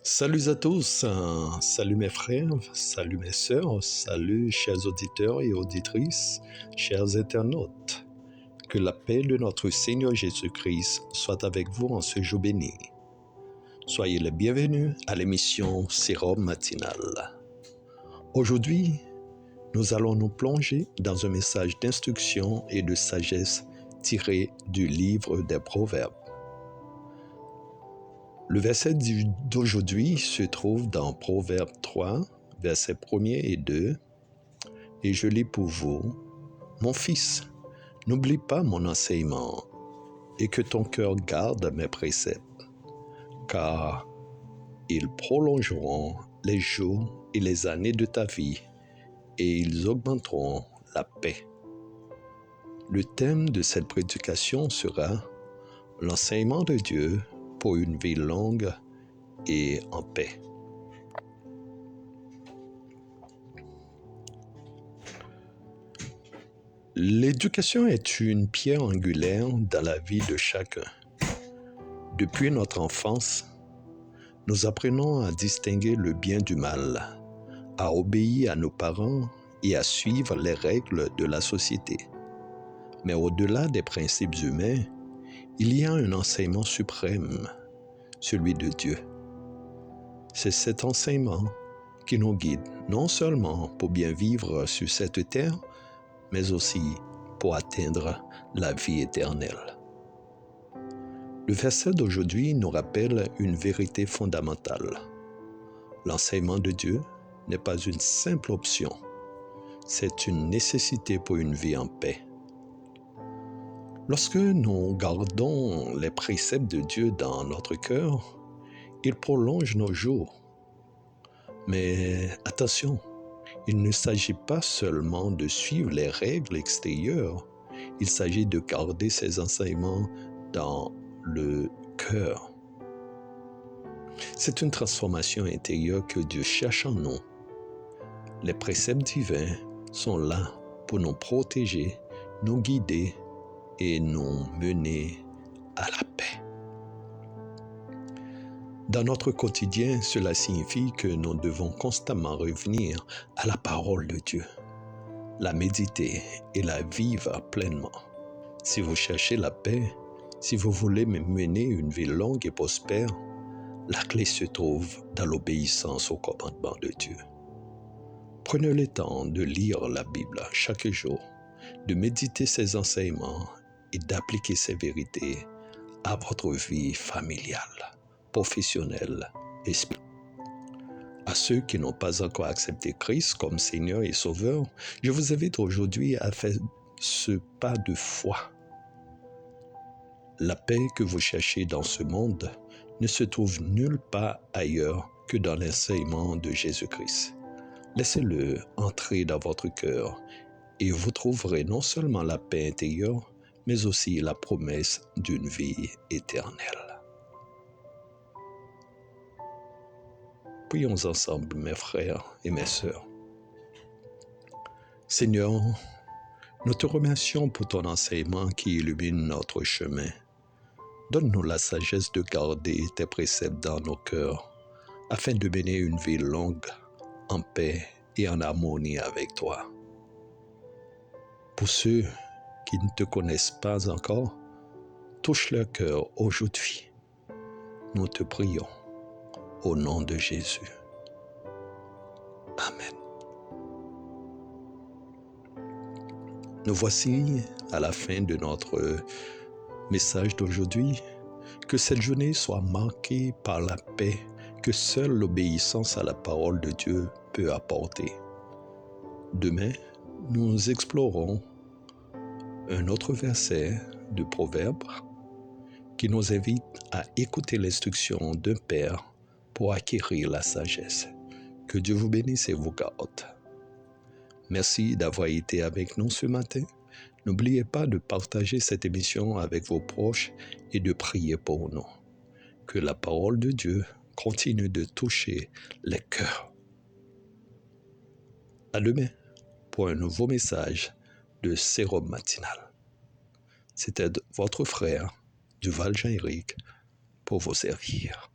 Salut à tous, salut mes frères, salut mes sœurs, salut chers auditeurs et auditrices, chers internautes. Que la paix de notre Seigneur Jésus-Christ soit avec vous en ce jour béni. Soyez les bienvenus à l'émission Sérum matinale. Aujourd'hui, nous allons nous plonger dans un message d'instruction et de sagesse tiré du livre des Proverbes. Le verset d'aujourd'hui se trouve dans Proverbe 3, versets 1er et 2, et je lis pour vous. Mon fils, n'oublie pas mon enseignement, et que ton cœur garde mes préceptes, car ils prolongeront les jours et les années de ta vie, et ils augmenteront la paix. Le thème de cette prédication sera l'enseignement de Dieu pour une vie longue et en paix. L'éducation est une pierre angulaire dans la vie de chacun. Depuis notre enfance, nous apprenons à distinguer le bien du mal, à obéir à nos parents et à suivre les règles de la société. Mais au-delà des principes humains, il y a un enseignement suprême, celui de Dieu. C'est cet enseignement qui nous guide non seulement pour bien vivre sur cette terre, mais aussi pour atteindre la vie éternelle. Le verset d'aujourd'hui nous rappelle une vérité fondamentale. L'enseignement de Dieu n'est pas une simple option, c'est une nécessité pour une vie en paix. Lorsque nous gardons les préceptes de Dieu dans notre cœur, ils prolongent nos jours. Mais attention, il ne s'agit pas seulement de suivre les règles extérieures, il s'agit de garder ces enseignements dans le cœur. C'est une transformation intérieure que Dieu cherche en nous. Les préceptes divins sont là pour nous protéger, nous guider et nous mener à la paix. Dans notre quotidien, cela signifie que nous devons constamment revenir à la parole de Dieu, la méditer et la vivre pleinement. Si vous cherchez la paix, si vous voulez mener une vie longue et prospère, la clé se trouve dans l'obéissance aux commandements de Dieu. Prenez le temps de lire la Bible chaque jour, de méditer ses enseignements et d'appliquer ces vérités à votre vie familiale, professionnelle et spirituelle. À ceux qui n'ont pas encore accepté Christ comme Seigneur et Sauveur, je vous invite aujourd'hui à faire ce pas de foi. La paix que vous cherchez dans ce monde ne se trouve nulle part ailleurs que dans l'enseignement de Jésus-Christ. Laissez-le entrer dans votre cœur et vous trouverez non seulement la paix intérieure, mais aussi la promesse d'une vie éternelle. Prions ensemble, mes frères et mes sœurs. Seigneur, nous te remercions pour ton enseignement qui illumine notre chemin. Donne-nous la sagesse de garder tes préceptes dans nos cœurs, afin de mener une vie longue, en paix et en harmonie avec toi. Pour ceux qui ne te connaissent pas encore, touche leur cœur aujourd'hui. Nous te prions au nom de Jésus. Amen. Nous voici à la fin de notre message d'aujourd'hui. Que cette journée soit marquée par la paix que seule l'obéissance à la parole de Dieu peut apporter. Demain, nous explorons un autre verset de Proverbe qui nous invite à écouter l'instruction d'un père pour acquérir la sagesse. Que Dieu vous bénisse et vous garde. Merci d'avoir été avec nous ce matin. N'oubliez pas de partager cette émission avec vos proches et de prier pour nous. Que la parole de Dieu continue de toucher les cœurs. À demain pour un nouveau message de Sérum matinal. C'était votre frère, Duval Jean-Éric, pour vous servir.